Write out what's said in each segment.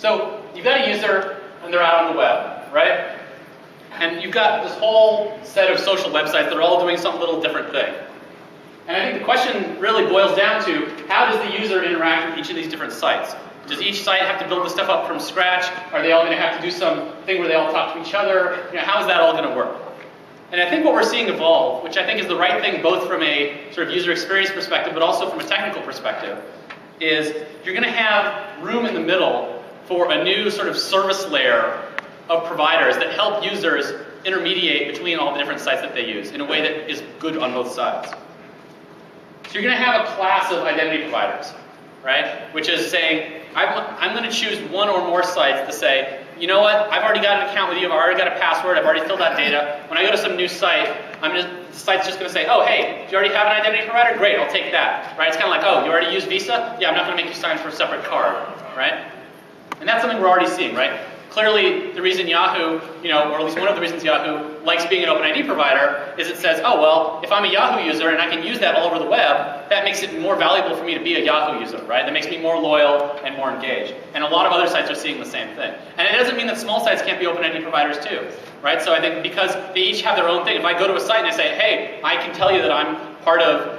So you've got a user and they're out on the web, right? And you've got this whole set of social websites that are all doing some little different thing. And I think the question really boils down to, how does the user interact with each of these different sites? Does each site have to build the stuff up from scratch? Are they all going to have to do some thing where they all talk to each other? How is that all going to work? And I think what we're seeing evolve, which I think is the right thing both from a sort of user experience perspective, but also from a technical perspective, is you're going to have room in the middle for a new sort of service layer of providers that help users intermediate between all the different sites that they use in a way that is good on both sides. So you're going to have a class of identity providers, right? Which is saying, I'm going to choose one or more sites to say, you know what, I've already got an account with you, I've already got a password, I've already filled out data. When I go to some new site, the site's just going to say, oh, hey, do you already have an identity provider? Great, I'll take that, right? It's kind of like, oh, you already use Visa? Yeah, I'm not going to make you sign for a separate card, right? And that's something we're already seeing, right? Clearly, the reason Yahoo, or at least one of the reasons Yahoo likes being an OpenID provider is it says, oh, well, if I'm a Yahoo user and I can use that all over the web, that makes it more valuable for me to be a Yahoo user, right? That makes me more loyal and more engaged. And a lot of other sites are seeing the same thing. And it doesn't mean that small sites can't be OpenID providers too, right? So I think because they each have their own thing, if I go to a site and I say, hey, I can tell you that I'm part of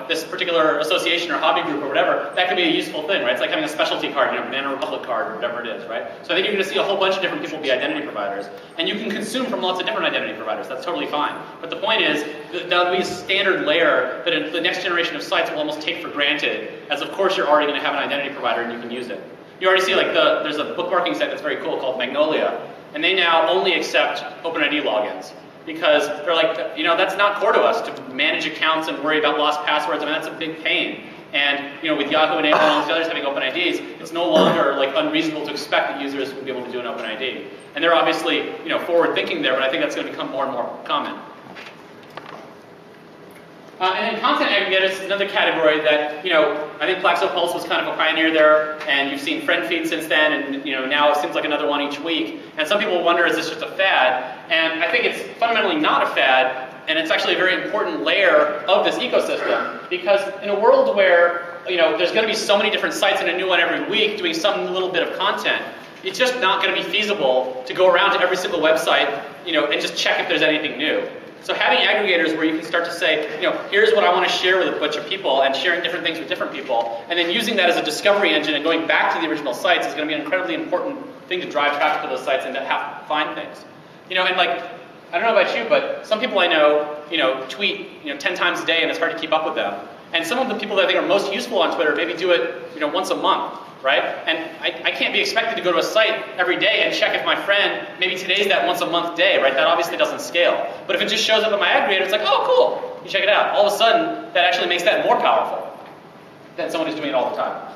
this particular association or hobby group or whatever, that could be a useful thing, right? It's like having a specialty card, Banana Republic card or whatever it is, right? So I think you're going to see a whole bunch of different people be identity providers. And you can consume from lots of different identity providers. That's totally fine. But the point is, that'll be a standard layer that the next generation of sites will almost take for granted, as of course you're already going to have an identity provider and you can use it. You already see there's a bookmarking site that's very cool called Magnolia, and they now only accept OpenID logins. Because they're like, that's not core to us to manage accounts and worry about lost passwords. I mean, that's a big pain. And with Yahoo and all these others having OpenIDs, it's no longer unreasonable to expect that users will be able to do an OpenID. And they're obviously forward thinking there, but I think that's going to become more and more common. And then content aggregators is another category that, I think Plaxopulse was kind of a pioneer there, and you've seen friend feed since then, and now it seems like another one each week. And some people wonder, is this just a fad? And I think it's fundamentally not a fad, and it's actually a very important layer of this ecosystem, because in a world where, there's going to be so many different sites and a new one every week doing some little bit of content, it's just not going to be feasible to go around to every single website, and just check if there's anything new. So having aggregators where you can start to say, here's what I want to share with a bunch of people, and sharing different things with different people, and then using that as a discovery engine and going back to the original sites is going to be an incredibly important thing to drive traffic to those sites and to find things. And I don't know about you, but some people I know, tweet, 10 times a day, and it's hard to keep up with them. And some of the people that I think are most useful on Twitter maybe do it, once a month. Right? And I can't be expected to go to a site every day and check if my friend, maybe today's that once a month day, right? That obviously doesn't scale. But if it just shows up on my aggregator, it's like, oh, cool, you check it out. All of a sudden, that actually makes that more powerful than someone who's doing it all the time.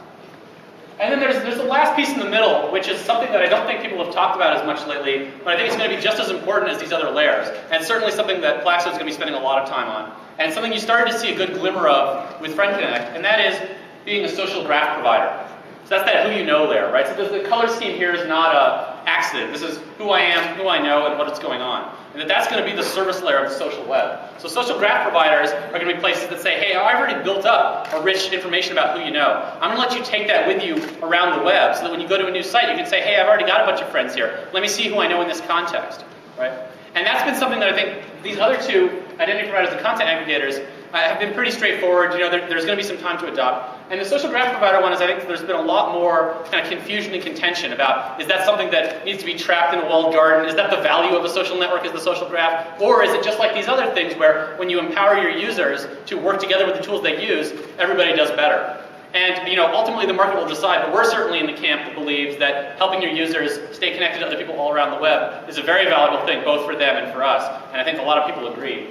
And then there's the last piece in the middle, which is something that I don't think people have talked about as much lately, but I think it's going to be just as important as these other layers. And certainly something that Plaxo is going to be spending a lot of time on. And something you started to see a good glimmer of with FriendConnect, and that is being a social graph provider. So that's that who you know layer, right? So the color scheme here is not an accident. This is who I am, who I know, and what's going on. And that's going to be the service layer of the social web. So social graph providers are going to be places that say, hey, I've already built up a rich information about who you know. I'm going to let you take that with you around the web so that when you go to a new site, you can say, hey, I've already got a bunch of friends here. Let me see who I know in this context, right? And that's been something that I think these other two identity providers and content aggregators have been pretty straightforward. There's going to be some time to adopt. And the social graph provider one is, I think there's been a lot more kind of confusion and contention about, is that something that needs to be trapped in a walled garden? Is that the value of a social network, is the social graph? Or is it just like these other things where when you empower your users to work together with the tools they use, everybody does better? And ultimately the market will decide, but we're certainly in the camp that believes that helping your users stay connected to other people all around the web is a very valuable thing, both for them and for us. And I think a lot of people agree.